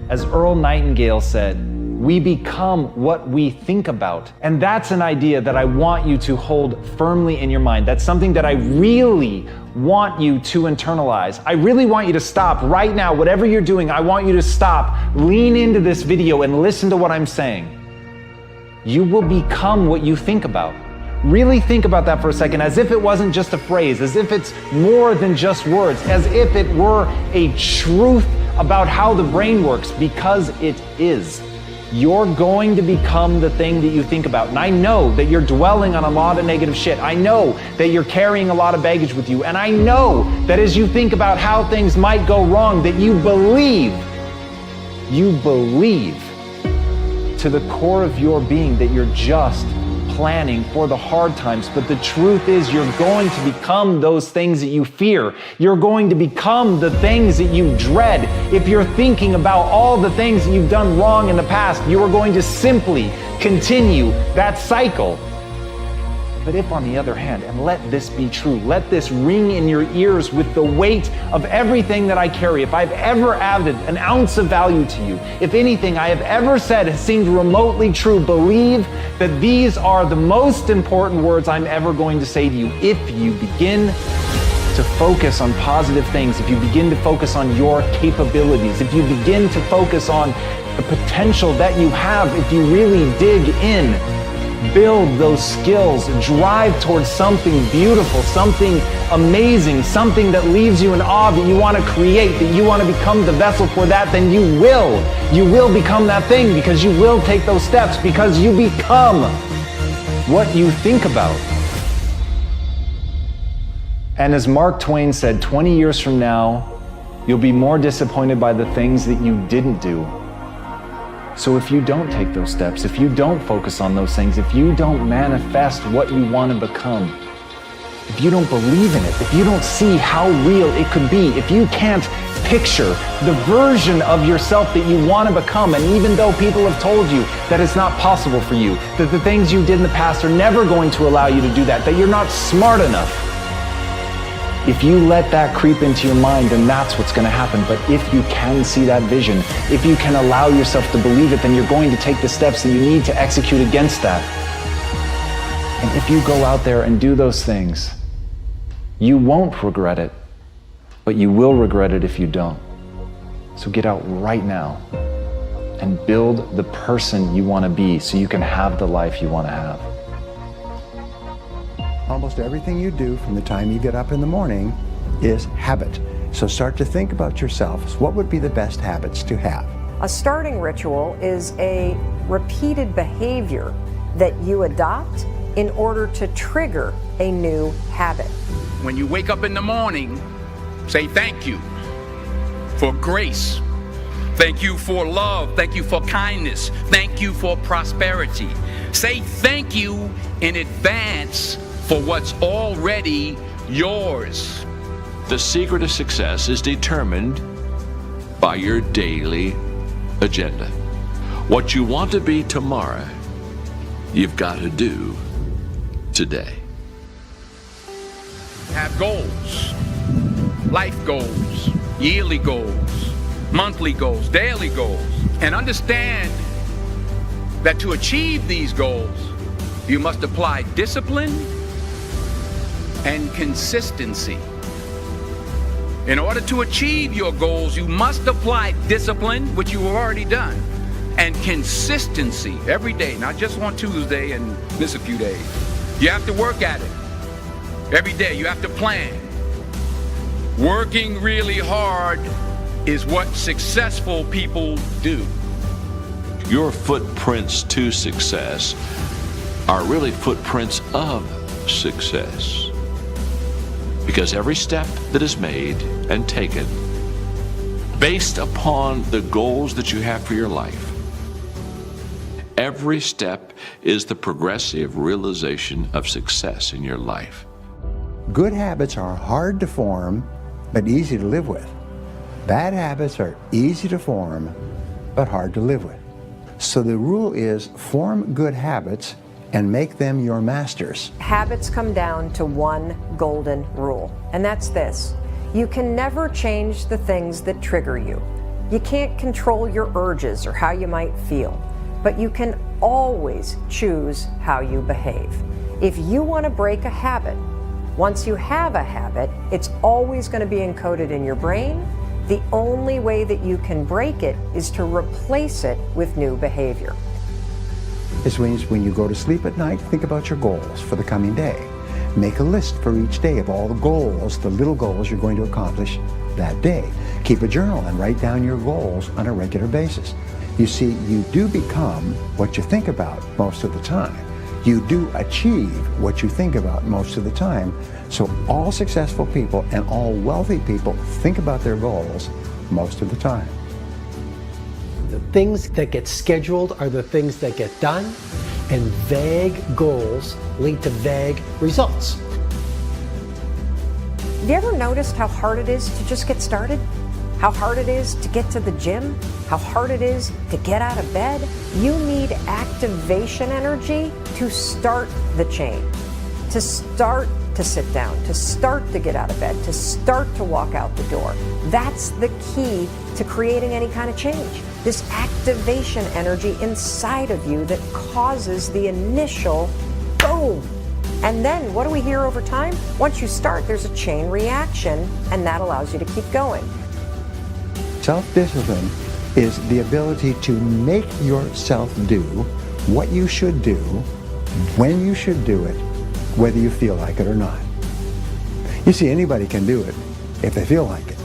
As Earl Nightingale said, we become what we think about. And that's an idea that I want you to hold firmly in your mind. That's something that I really want you to internalize. I really want you to stop right now. Whatever you're doing, I want you to stop, lean into this video and listen to what I'm saying. You will become what you think about. Really think about that for a second, as if it wasn't just a phrase, as if it's more than just words, as if it were a truth about how the brain works, because it is. You're going to become the thing that you think about. And I know that you're dwelling on a lot of negative shit. I know that you're carrying a lot of baggage with you. And I know that as you think about how things might go wrong, that you believe to the core of your being that you're just planning for the hard times. But the truth is, you're going to become those things that you fear. You're going to become the things that you dread. If you're thinking about all the things that you've done wrong in the past, you are going to simply continue that cycle. But if, on the other hand, and let this be true, let this ring in your ears with the weight of everything that I carry, if I've ever added an ounce of value to you, if anything I have ever said has seemed remotely true, believe that these are the most important words I'm ever going to say to you. If you begin to focus on positive things, if you begin to focus on your capabilities, if you begin to focus on the potential that you have, if you really dig in, build those skills, drive towards something beautiful, something amazing, something that leaves you in awe, that you want to create, that you want to become the vessel for that, then you will become that thing, because you will take those steps, because you become what you think about. And as Mark Twain said, 20 years from now, you'll be more disappointed by the things that you didn't do. So if you don't take those steps, if you don't focus on those things, if you don't manifest what you want to become, if you don't believe in it, if you don't see how real it could be, if you can't picture the version of yourself that you want to become, and even though people have told you that it's not possible for you, that the things you did in the past are never going to allow you to do that, that you're not smart enough, if you let that creep into your mind, then that's what's going to happen. But if you can see that vision, if you can allow yourself to believe it, then you're going to take the steps that you need to execute against that. And if you go out there and do those things, you won't regret it, but you will regret it if you don't. So get out right now and build the person you want to be so you can have the life you want to have. Almost everything you do from the time you get up in the morning is habit. So start to think about yourself. What would be the best habits to have? A starting ritual is a repeated behavior that you adopt in order to trigger a new habit. When you wake up in the morning, say thank you for grace. Thank you for love. Thank you for kindness. Thank you for prosperity. Say thank you in advance for what's already yours. The secret of success is determined by your daily agenda. What you want to be tomorrow, you've got to do today. Have goals, life goals, yearly goals, monthly goals, daily goals, and understand that to achieve these goals, you must apply discipline and consistency. In order to achieve your goals, you must apply discipline, which you have already done, and consistency every day, not just on Tuesday and miss a few days. You have to work at it every day. You have to plan. Working really hard is what successful people do. Your footprints to success are really footprints of success. Because every step that is made and taken based upon the goals that you have for your life, every step is the progressive realization of success in your life. Good habits are hard to form, but easy to live with. Bad habits are easy to form, but hard to live with. So the rule is form good habits and make them your masters. Habits come down to one golden rule, and that's this: you can never change the things that trigger you. You can't control your urges or how you might feel, but you can always choose how you behave. If you want to break a habit, once you have a habit, it's always going to be encoded in your brain. The only way that you can break it is to replace it with new behavior. This means when you go to sleep at night, think about your goals for the coming day. Make a list for each day of all the goals, the little goals you're going to accomplish that day. Keep a journal and write down your goals on a regular basis. You see, you do become what you think about most of the time. You do achieve what you think about most of the time. So all successful people and all wealthy people think about their goals most of the time. The things that get scheduled are the things that get done, and vague goals lead to vague results. Have you ever noticed how hard it is to just get started? How hard it is to get to the gym? How hard it is to get out of bed? You need activation energy to start the change, to start to sit down, to start to get out of bed, to start to walk out the door. That's the key to creating any kind of change. This activation energy inside of you that causes the initial boom. And then what do we hear over time? Once you start, there's a chain reaction, and that allows you to keep going. Self-discipline is the ability to make yourself do what you should do, when you should do it, whether you feel like it or not. You see, anybody can do it if they feel like it.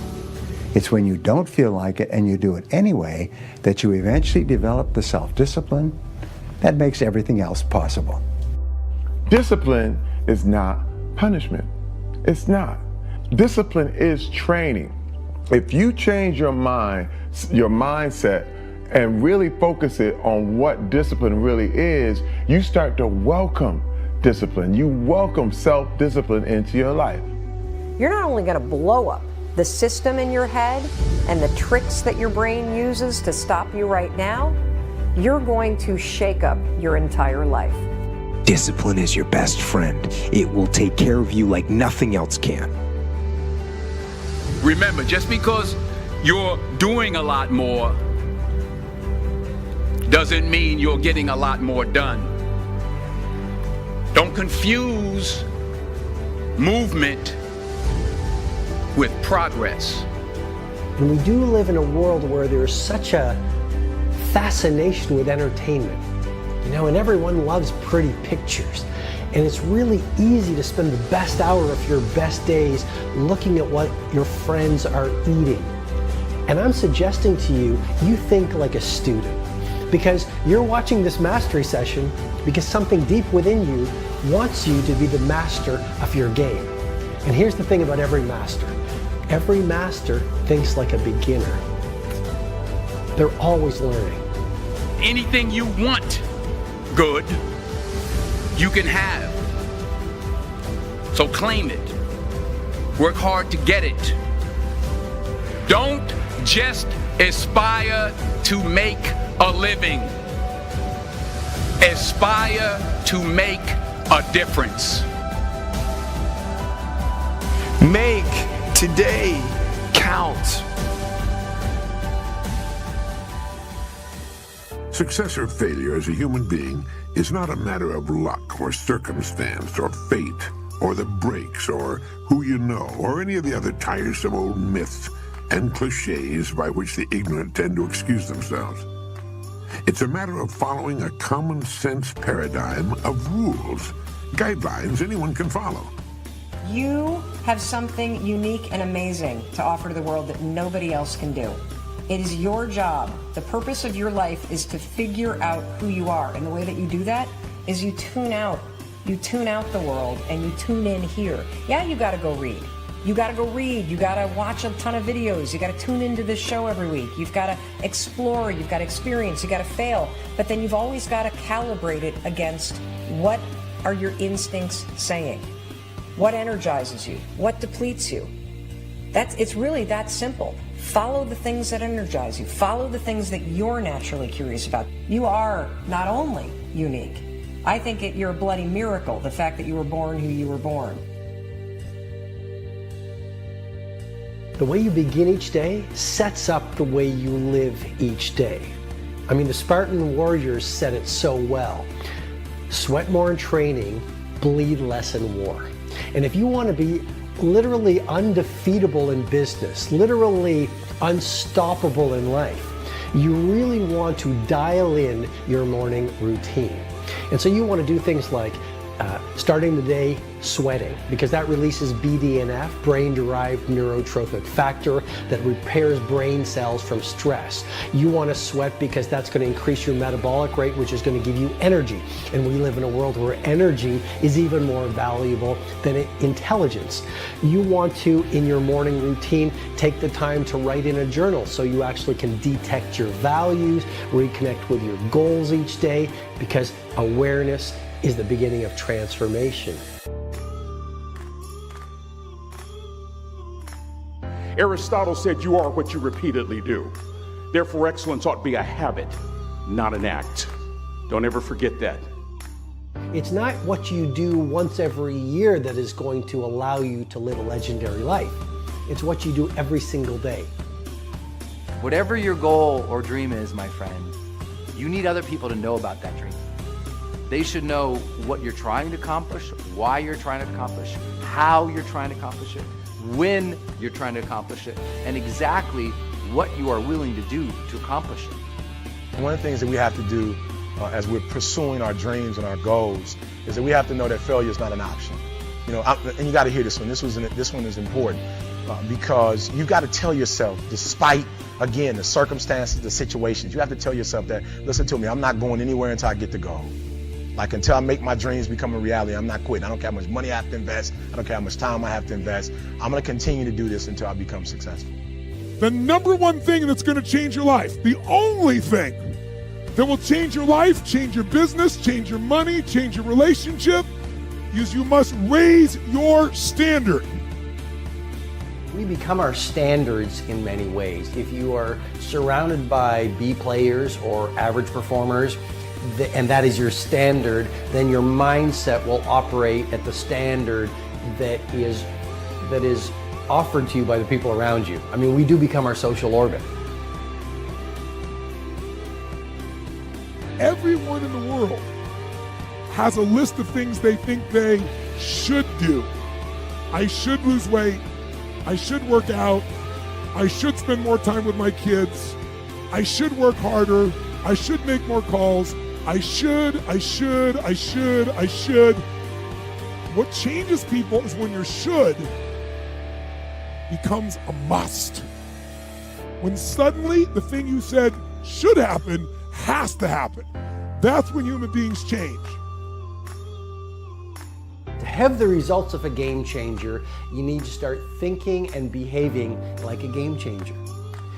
It's when you don't feel like it and you do it anyway that you eventually develop the self-discipline that makes everything else possible. Discipline is not punishment. It's not. Discipline is training. If you change your mind, your mindset, and really focus it on what discipline really is, you start to welcome discipline. You welcome self-discipline into your life. You're not only going to blow up the system in your head and the tricks that your brain uses to stop you right now, you're going to shake up your entire life. Discipline is your best friend. It will take care of you like nothing else can. Remember, just because you're doing a lot more doesn't mean you're getting a lot more done. Don't confuse movement with progress. And we do live in a world where there's such a fascination with entertainment, you know, and everyone loves pretty pictures. And it's really easy to spend the best hour of your best days looking at what your friends are eating. And I'm suggesting to you, you think like a student, because you're watching this mastery session because something deep within you wants you to be the master of your game. And here's the thing about every master. Every master thinks like a beginner. They're always learning. Anything you want good, you can have. So claim it. Work hard to get it. Don't just aspire to make a living. Aspire to make a difference. Make today count. Success or failure as a human being is not a matter of luck or circumstance or fate or the breaks or who you know or any of the other tiresome old myths and cliches by which the ignorant tend to excuse themselves. It's a matter of following a common sense paradigm of rules, guidelines anyone can follow. You have something unique and amazing to offer to the world that nobody else can do. It is your job. The purpose of your life is to figure out who you are. And the way that you do that is you tune out. You tune out the world and you tune in here. Yeah, you got to go read. You got to go read. You got to watch a ton of videos. You got to tune into this show every week. You've got to explore. You've got to experience. You got to fail. But then you've always got to calibrate it against what are your instincts saying? What energizes you? What depletes you? It's really that simple. Follow the things that energize you. Follow the things that you're naturally curious about. You are not only unique. I think you're a bloody miracle, the fact that you were born who you were born. The way you begin each day sets up the way you live each day. I mean, the Spartan warriors said it so well. Sweat more in training, bleed less in war. And if you want to be literally undefeatable in business, literally unstoppable in life, you really want to dial in your morning routine. And so you want to do things like starting the day sweating, because that releases BDNF, brain-derived neurotrophic factor, that repairs brain cells from stress. You want to sweat because that's going to increase your metabolic rate, which is going to give you energy. And we live in a world where energy is even more valuable than intelligence. You want to, in your morning routine, take the time to write in a journal so you actually can detect your values, reconnect with your goals each day, because awareness is the beginning of transformation. Aristotle said you are what you repeatedly do. Therefore, excellence ought to be a habit, not an act. Don't ever forget that. It's not what you do once every year that is going to allow you to live a legendary life. It's what you do every single day. Whatever your goal or dream is, my friend, you need other people to know about that dream. They should know what you're trying to accomplish, why you're trying to accomplish, how you're trying to accomplish it, when you're trying to accomplish it, and exactly what you are willing to do to accomplish it. One of the things that we have to do as we're pursuing our dreams and our goals is that we have to know that failure is not an option. You know, and you got to hear this one. This one is important because you got to tell yourself, despite, again, the circumstances, the situations, you have to tell yourself that, listen to me, I'm not going anywhere until I get the goal. Like, until I make my dreams become a reality, I'm not quitting. I don't care how much money I have to invest. I don't care how much time I have to invest. I'm going to continue to do this until I become successful. The number one thing that's going to change your life, the only thing that will change your life, change your business, change your money, change your relationship, is you must raise your standard. We become our standards in many ways. If you are surrounded by B players or average performers, and that is your standard, then your mindset will operate at the standard that is offered to you by the people around you. I mean, we do become our social orbit. Everyone in the world has a list of things they think they should do. I should lose weight. I should work out. I should spend more time with my kids. I should work harder. I should make more calls. I should. What changes people is when your should becomes a must. When suddenly the thing you said should happen has to happen. That's when human beings change. To have the results of a game changer, you need to start thinking and behaving like a game changer.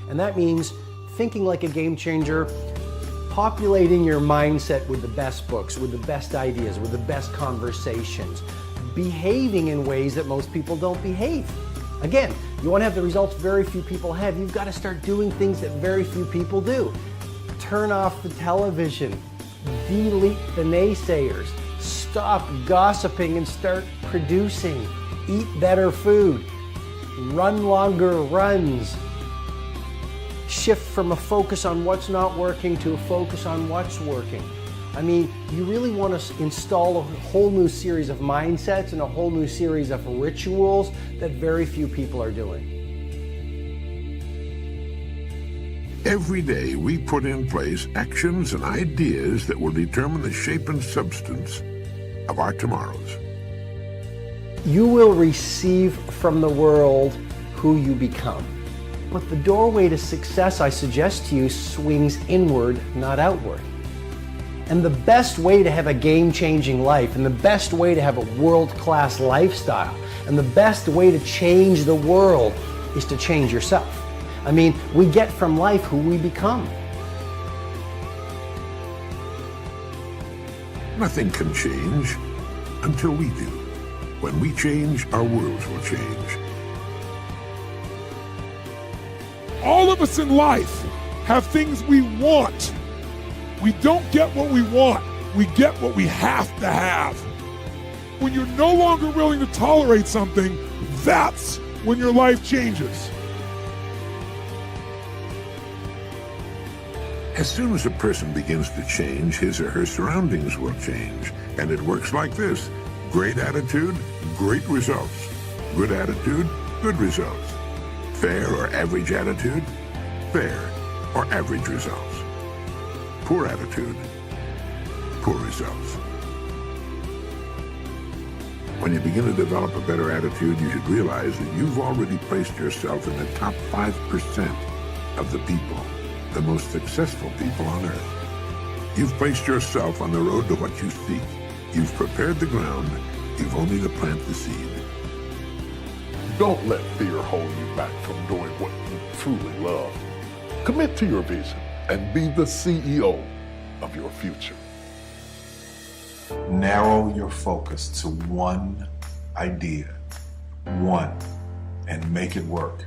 And that means thinking like a game changer, populating your mindset with the best books, with the best ideas, with the best conversations, behaving in ways that most people don't behave. Again, you want to have the results very few people have, you've got to start doing things that very few people do. Turn off the television, delete the naysayers, stop gossiping and start producing, eat better food, run longer runs, shift from a focus on what's not working to a focus on what's working. I mean, you really want to install a whole new series of mindsets and a whole new series of rituals that very few people are doing. Every day we put in place actions and ideas that will determine the shape and substance of our tomorrows. You will receive from the world who you become. But the doorway to success, I suggest to you, swings inward, not outward. And the best way to have a game-changing life, and the best way to have a world-class lifestyle, and the best way to change the world is to change yourself. I mean, we get from life who we become. Nothing can change until we do. When we change, our worlds will change. All of us in life have things we want. We don't get what we want. We get what we have to have. When you're no longer willing to tolerate something, that's when your life changes. As soon as a person begins to change, his or her surroundings will change. And it works like this. Great attitude, great results. Good attitude, good results. Fair or average attitude, fair or average results. Poor attitude, poor results. When you begin to develop a better attitude, you should realize that you've already placed yourself in the top 5% of the people, the most successful people on earth. You've placed yourself on the road to what you seek. You've prepared the ground. You've only to plant the seed. Don't let fear hold you back from doing what you truly love. Commit to your vision and be the CEO of your future. Narrow your focus to one idea, one, and make it work.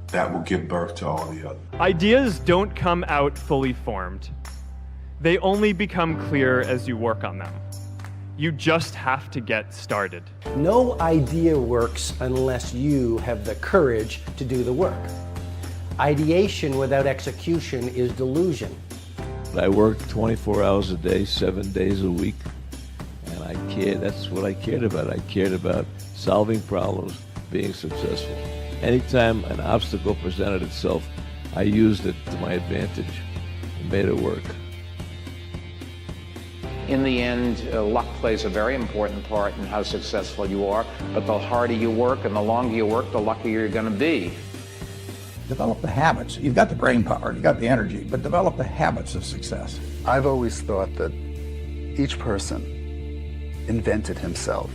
That will give birth to all the others. Ideas don't come out fully formed. They only become clear as you work on them. You just have to get started. No idea works unless you have the courage to do the work. Ideation without execution is delusion. I work 24 hours a day, 7 days a week, and I cared. That's what I cared about. I cared about solving problems, being successful. Anytime an obstacle presented itself, I used it to my advantage and made it work. In the end, luck plays a very important part in how successful you are, but the harder you work and the longer you work, the luckier you're going to be. Develop the habits. You've got the brain power, you've got the energy, but develop the habits of success. I've always thought that each person invented himself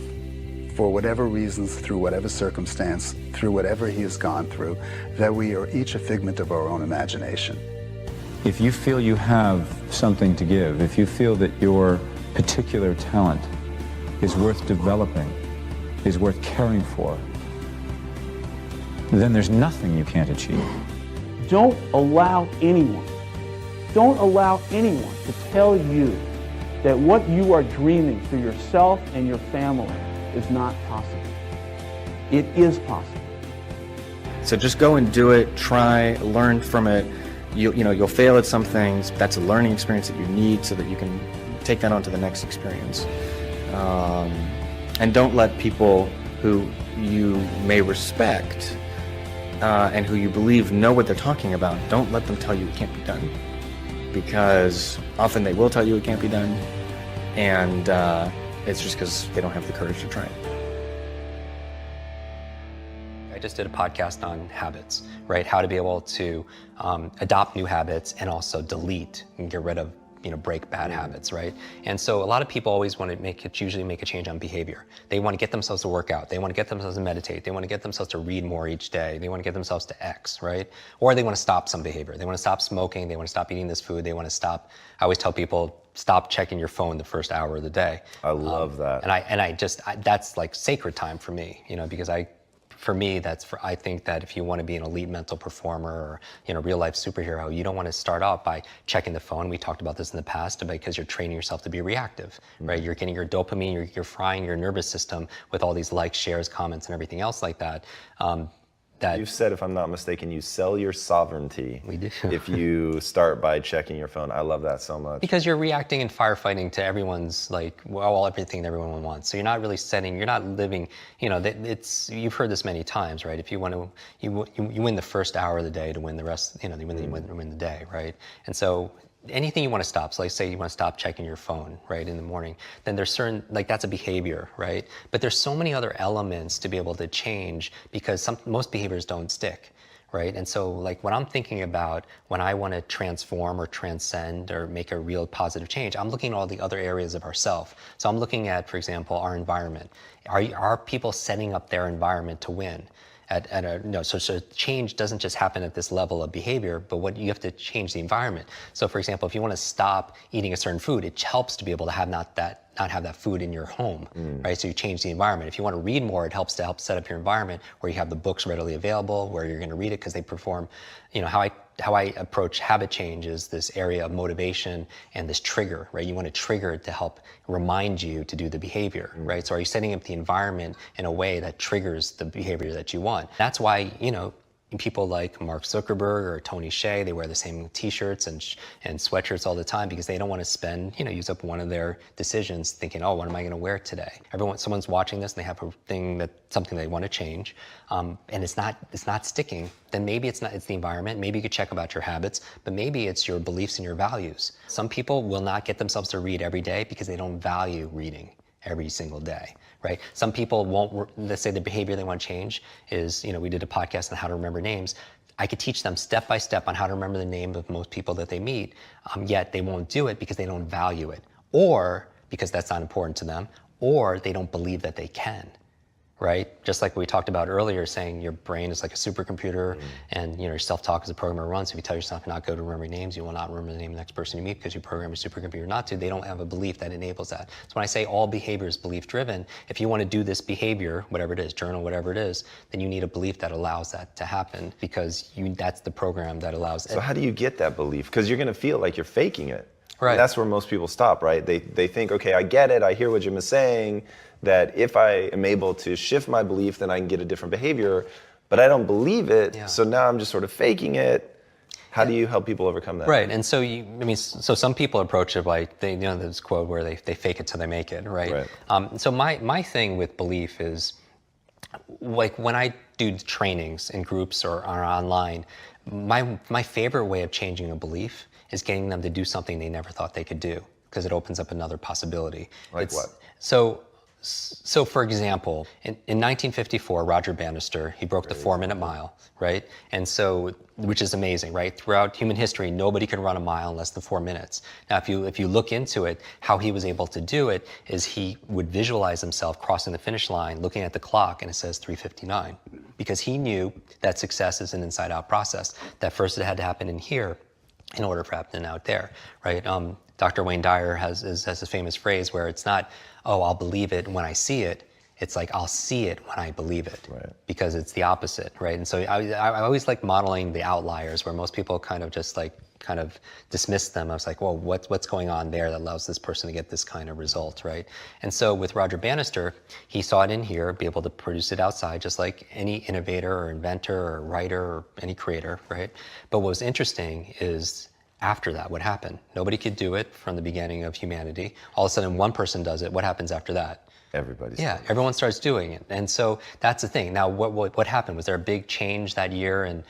for whatever reasons, through whatever circumstance, through whatever he has gone through, that we are each a figment of our own imagination. If you feel you have something to give, if you feel that your particular talent is worth developing, is worth caring for, then there's nothing you can't achieve. Don't allow anyone to tell you that what you are dreaming for yourself and your family is not possible. It is possible. So just go and do it, try, learn from it. You'll fail at some things. That's a learning experience that you need so that you can take that on to the next experience. And don't let people who you may respect and who you believe know what they're talking about, don't let them tell you it can't be done. Because often they will tell you it can't be done, and it's just because they don't have the courage to try it. I just did a podcast on habits, right? How to be able to adopt new habits and also delete and get rid of, break bad habits, right? And so a lot of people always want to usually make a change on behavior. They want to get themselves to work out. They want to get themselves to meditate. They want to get themselves to read more each day. They want to get themselves to X, right? Or they want to stop some behavior. They want to stop smoking. They want to stop eating this food. They want to stop, I always tell people, stop checking your phone the first hour of the day. I love that. And that's like sacred time for me, because I think that if you want to be an elite mental performer or real life superhero, you don't want to start off by checking the phone. We talked about this in the past because you're training yourself to be reactive, right? You're getting your dopamine, you're frying your nervous system with all these likes, shares, comments, and everything else like that. You've said, if I'm not mistaken, you sell your sovereignty. We do. If you start by checking your phone. I love that so much. Because you're reacting and firefighting to everyone's everything that everyone wants. So you're not really you're not living, you've heard this many times, right? If you want to, you win the first hour of the day to win the rest, you win the day, right? And so anything you want to stop, so like say you want to stop checking your phone, right, in the morning, then there's certain, that's a behavior, right? But there's so many other elements to be able to change because most behaviors don't stick, right? And so when I'm thinking about when I want to transform or transcend or make a real positive change, I'm looking at all the other areas of ourself. So I'm looking at, for example, our environment. Are people setting up their environment to win? So change doesn't just happen at this level of behavior, but you have to change the environment. So for example, if you want to stop eating a certain food, it helps to be able to have not have that food in your home, right? So you change the environment. If you want to read more, it helps to help set up your environment where you have the books readily available, where you're going to read it because they perform, how I approach habit change is this area of motivation and this trigger, right? You want to trigger it to help remind you to do the behavior, right? So are you setting up the environment in a way that triggers the behavior that you want? That's why, people like Mark Zuckerberg or Tony Hsieh, they wear the same t-shirts and sweatshirts all the time because they don't want to spend, use up one of their decisions thinking, oh, what am I going to wear today? Someone's watching this and they have something they want to change, and it's not sticking. Then maybe it's the environment. Maybe you could check about your habits, but maybe it's your beliefs and your values. Some people will not get themselves to read every day because they don't value reading every single day, right? Some people won't, let's say the behavior they want to change is, we did a podcast on how to remember names. I could teach them step by step on how to remember the name of most people that they meet, yet they won't do it because they don't value it, or because that's not important to them, or they don't believe that they can, right? Just like we talked about earlier, saying your brain is like a supercomputer, and your self-talk is a program it runs. If you tell yourself not to go to remember names, you will not remember the name of the next person you meet because you program your supercomputer not to. They don't have a belief that enables that. So when I say all behavior is belief-driven, if you want to do this behavior, whatever it is, journal, whatever it is, then you need a belief that allows that to happen because that's the program that allows it. So how do you get that belief? Because you're going to feel like you're faking it. Right. And that's where most people stop, right? They think, okay, I get it, I hear what Jim is saying, that if I am able to shift my belief, then I can get a different behavior, but I don't believe it, so now I'm just sort of faking it. How do you help people overcome that? Right, and so so some people approach it like, this quote where they fake it till they make it, right? So my thing with belief is, like when I do trainings in groups or online, my favorite way of changing a belief is getting them to do something they never thought they could do, because it opens up another possibility. Like what? So for example, in 1954, Roger Bannister, he broke the 4-minute mile, right? And so, which is amazing, right? Throughout human history, nobody could run a mile in less than 4 minutes. Now, if you look into it, how he was able to do it is he would visualize himself crossing the finish line, looking at the clock, and it says 3:59, because he knew that success is an inside-out process. That first it had to happen in here in order for it to happen out there, right? Dr. Wayne Dyer has a famous phrase where it's not, oh, I'll believe it when I see it. It's like, I'll see it when I believe it, because it's the opposite, right? And so I always like modeling the outliers where most people kind of dismiss them. I was like, well, what's going on there that allows this person to get this kind of result, right? And so with Roger Bannister, he saw it in here, be able to produce it outside, just like any innovator or inventor or writer or any creator, right? But what was interesting is, after that, what happened? Nobody could do it from the beginning of humanity. All of a sudden, one person does it. What happens after that? Everyone starts doing it. And so that's the thing. Now, what happened? Was there a big change that year in,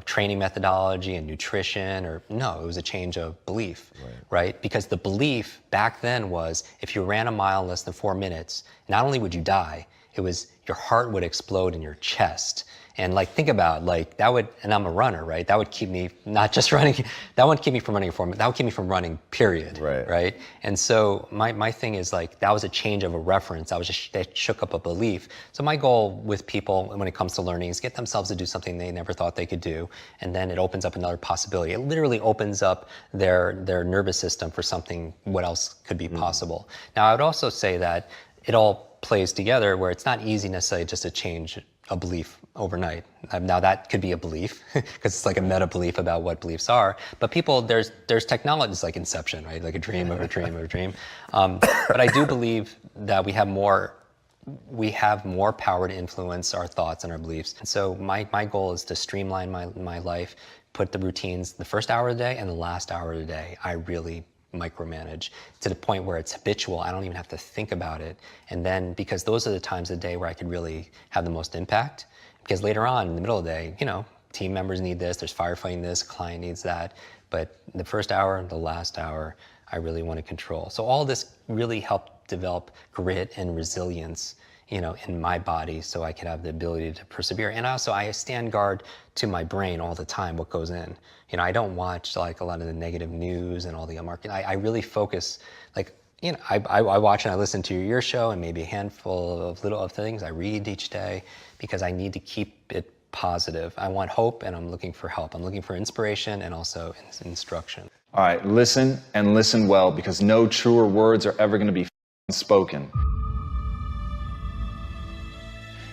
training methodology and nutrition? Or no, it was a change of belief, right? Because the belief back then was, if you ran a mile in less than 4 minutes, not only would you die, it was your heart would explode in your chest. And think about that would, and I'm a runner, right? That would keep me not just running, that wouldn't keep me from running for me, that would keep me from running, period, right? And so my thing is that was a change of a reference. That shook up a belief. So my goal with people when it comes to learning is get themselves to do something they never thought they could do, and then it opens up another possibility. It literally opens up their nervous system for something, what else could be possible. Now, I would also say that it all plays together where it's not easy necessarily just to change a belief overnight. Now that could be a belief because it's like a meta belief about what beliefs are. But people, there's technologies like Inception, right? Like a dream of a dream of a dream. But I do believe that we have more power to influence our thoughts and our beliefs. And so my goal is to streamline my life, put the routines, the first hour of the day and the last hour of the day, I really micromanage to the point where it's habitual. I don't even have to think about it. And then, because those are the times of the day where I could really have the most impact, because later on in the middle of the day, team members need this, there's firefighting this, client needs that. But the first hour, the last hour, I really want to control. So all this really helped develop grit and resilience, in my body, so I could have the ability to persevere. And also, I stand guard to my brain all the time, what goes in. I don't watch a lot of the negative news and all the market. I really focus, I watch and I listen to your show and maybe a handful of little things I read each day, because I need to keep it positive. I want hope and I'm looking for help. I'm looking for inspiration and also instruction. All right, listen and listen well, because no truer words are ever going to be spoken.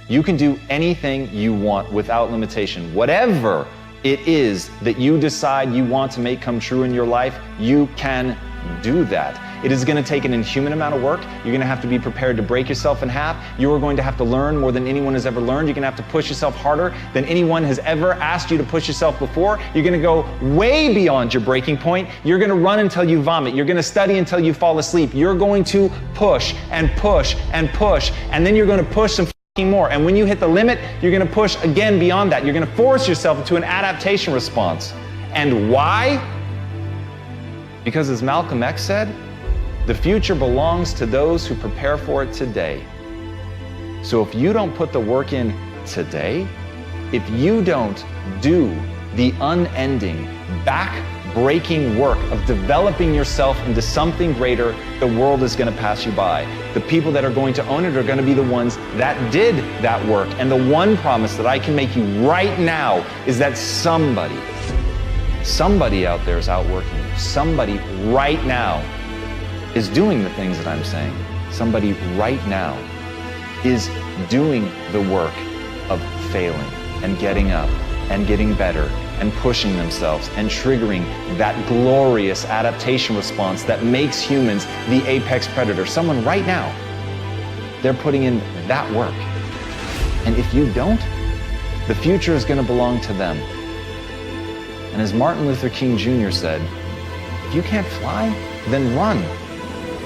You can do anything you want without limitation. Whatever it is that you decide you want to make come true in your life, you can do that. It is going to take an inhuman amount of work. You're going to have to be prepared to break yourself in half. You are going to have to learn more than anyone has ever learned. You're going to have to push yourself harder than anyone has ever asked you to push yourself before. You're going to go way beyond your breaking point. You're going to run until you vomit. You're going to study until you fall asleep. You're going to push and push and push, and then you're going to push some more. And when you hit the limit, you're going to push again beyond that. You're going to force yourself into an adaptation response. And why? Because as Malcolm X said, the future belongs to those who prepare for it today. So if you don't put the work in today, if you don't do the unending, back-breaking work of developing yourself into something greater, the world is going to pass you by. The people that are going to own it are going to be the ones that did that work. And the one promise that I can make you right now is that somebody out there is outworking you. Somebody right now is doing the things that I'm saying. Somebody right now is doing the work of failing and getting up and getting better and pushing themselves and triggering that glorious adaptation response that makes humans the apex predator. Someone right now, they're putting in that work. And if you don't, the future is going to belong to them. And as Martin Luther King Jr. said, if you can't fly, then run.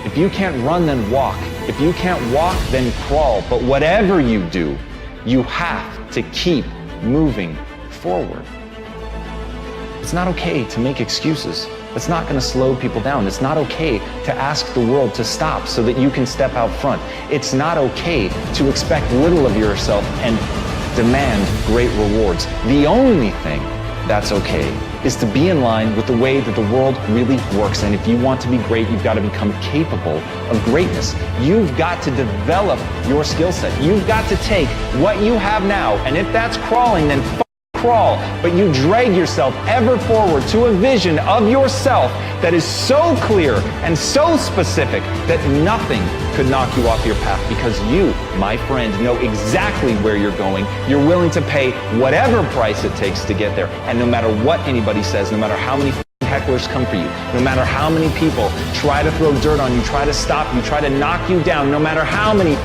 If you can't run, then walk. If you can't walk, then crawl. But whatever you do, you have to keep moving forward. It's not okay to make excuses. It's not going to slow people down. It's not okay to ask the world to stop so that you can step out front. It's not okay to expect little of yourself and demand great rewards. The only thing that's okay is to be in line with the way that the world really works. And if you want to be great, you've got to become capable of greatness. You've got to develop your skill set. You've got to take what you have now, and if that's crawling, then crawl, but you drag yourself ever forward to a vision of yourself that is so clear and so specific that nothing could knock you off your path, because you, my friend, know exactly where you're going. You're willing to pay whatever price it takes to get there. And no matter what anybody says, no matter how many hecklers come for you, no matter how many people try to throw dirt on you, try to stop you, try to knock you down, no matter how many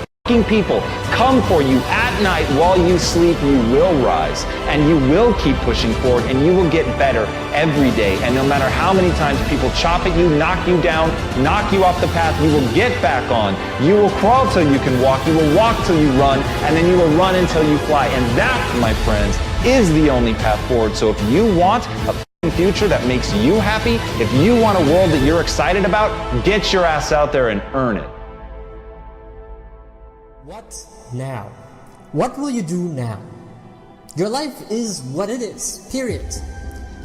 people come for you at night while you sleep, you will rise and you will keep pushing forward, and you will get better every day. And no matter how many times people chop at you, knock you down, knock you off the path, you will get back on. You will crawl till you can walk, you will walk till you run, and then you will run until you fly. And that, my friends, is the only path forward. So if you want a future that makes you happy, if you want a world that you're excited about, get your ass out there and earn it. What now? What will you do now? Your life is what it is, period.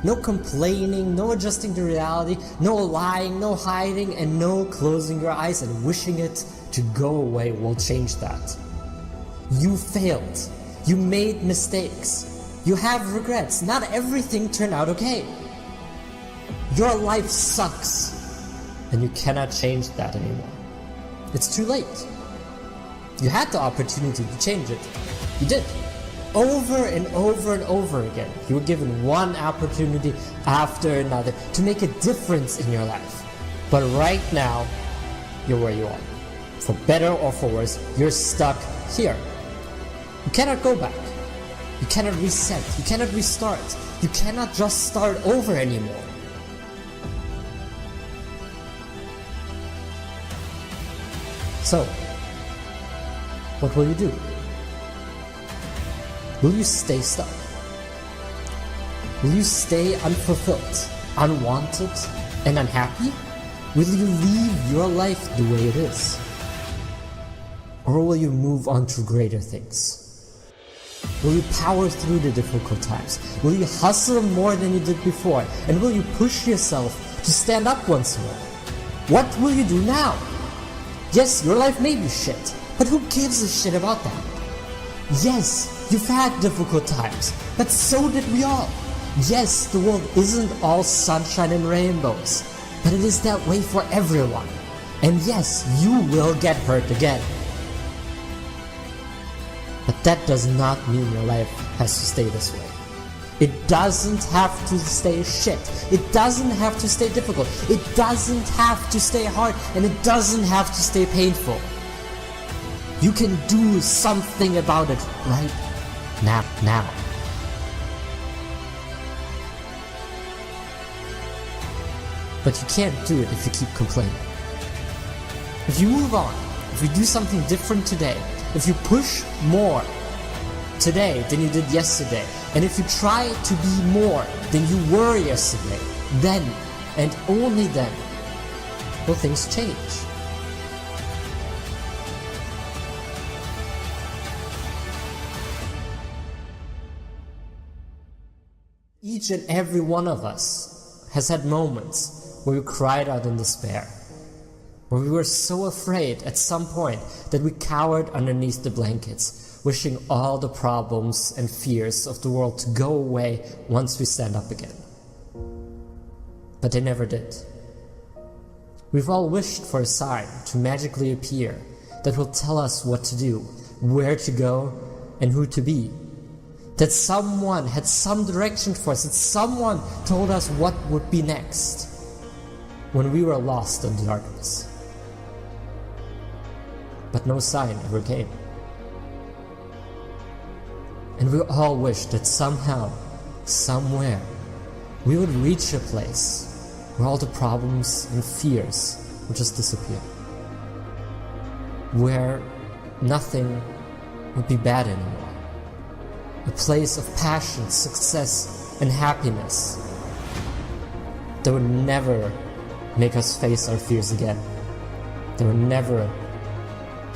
No complaining, no adjusting to reality, no lying, no hiding, and no closing your eyes and wishing it to go away will change that. You failed. You made mistakes. You have regrets. Not everything turned out okay. Your life sucks, and you cannot change that anymore. It's too late. You had the opportunity to change it. You did. Over and over and over again. You were given one opportunity after another to make a difference in your life. But right now, you're where you are. For better or for worse, you're stuck here. You cannot go back. You cannot reset. You cannot restart. You cannot just start over anymore. So, what will you do? Will you stay stuck? Will you stay unfulfilled, unwanted, and unhappy? Will you leave your life the way it is? Or will you move on to greater things? Will you power through the difficult times? Will you hustle more than you did before? And will you push yourself to stand up once more? What will you do now? Yes, your life may be shit, but who gives a shit about that? Yes, you've had difficult times, but so did we all. Yes, the world isn't all sunshine and rainbows, but it is that way for everyone. And yes, you will get hurt again. But that does not mean your life has to stay this way. It doesn't have to stay shit. It doesn't have to stay difficult. It doesn't have to stay hard, and it doesn't have to stay painful. You can do something about it right now. But you can't do it if you keep complaining. If you move on, if you do something different today, if you push more today than you did yesterday, and if you try to be more than you were yesterday, then and only then will things change. Each and every one of us has had moments where we cried out in despair, where we were so afraid at some point that we cowered underneath the blankets, wishing all the problems and fears of the world to go away once we stand up again. But they never did. We've all wished for a sign to magically appear that will tell us what to do, where to go, and who to be. That someone had some direction for us, that someone told us what would be next when we were lost in the darkness. But no sign ever came. And we all wished that somehow, somewhere, we would reach a place where all the problems and fears would just disappear. Where nothing would be bad anymore. A place of passion, success, and happiness that would never make us face our fears again. That would never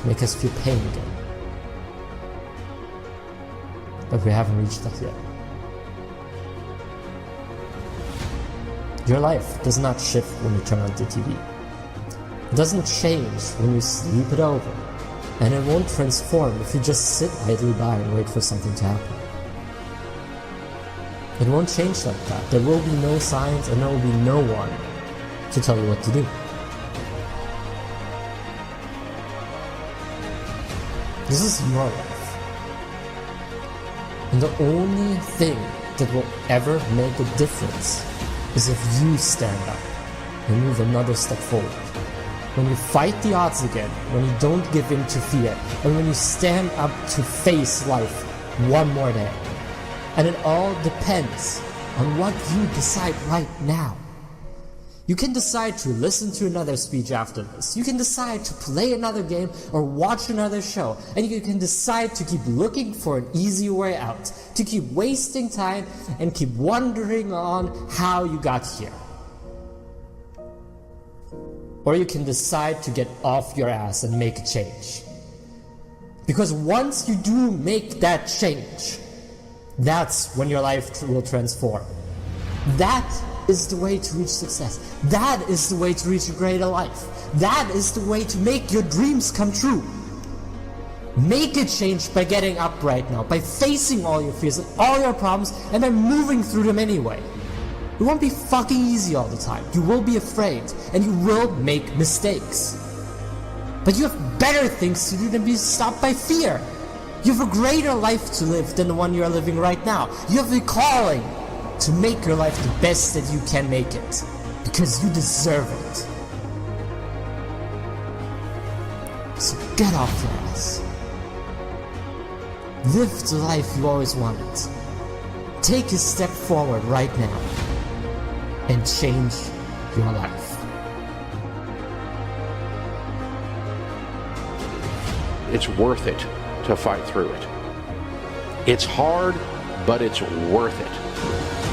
make us feel pain again. But we haven't reached that yet. Your life does not shift when you turn on the TV. It doesn't change when you sleep it over. And it won't transform if you just sit idly by and wait for something to happen. It won't change like that. There will be no signs and there will be no one to tell you what to do. This is your life. And the only thing that will ever make a difference is if you stand up and move another step forward. When you fight the odds again, when you don't give in to fear, and when you stand up to face life one more day. And it all depends on what you decide right now. You can decide to listen to another speech after this. You can decide to play another game or watch another show. And you can decide to keep looking for an easy way out. To keep wasting time and keep wondering on how you got here. Or you can decide to get off your ass and make a change. Because once you do make that change, that's when your life will transform. That is the way to reach success. That is the way to reach a greater life. That is the way to make your dreams come true. Make a change by getting up right now, by facing all your fears and all your problems, and by moving through them anyway. It won't be fucking easy all the time. You will be afraid, and you will make mistakes. But you have better things to do than be stopped by fear. You have a greater life to live than the one you are living right now. You have a calling to make your life the best that you can make it. Because you deserve it. So get off your ass. Live the life you always wanted. Take a step forward right now. And change your life. It's worth it to fight through it. It's hard, but it's worth it.